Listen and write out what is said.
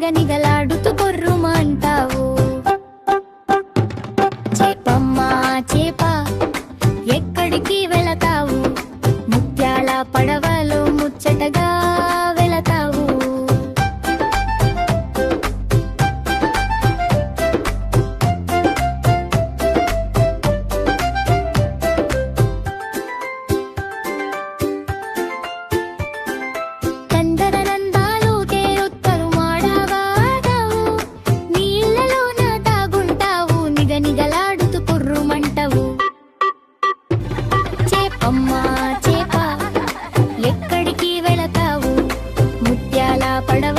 నిగనిగలాడుతూ కొర్రుమంటావు. చేపమ్మా చేప ఎక్కడికి వెళతావు, ముత్యాల పడవలో ముచ్చటగా వెళతావు. కందరనందాలు తేరుత్తరు మాడవాడవు, నీళ్ళలోన దాగుంటావు, నిగనిగలాడుతూ కుర్రుమంటవు. చేపమ్మా చేప ఎక్కడికి వెళతావు, ముత్యాల పడవ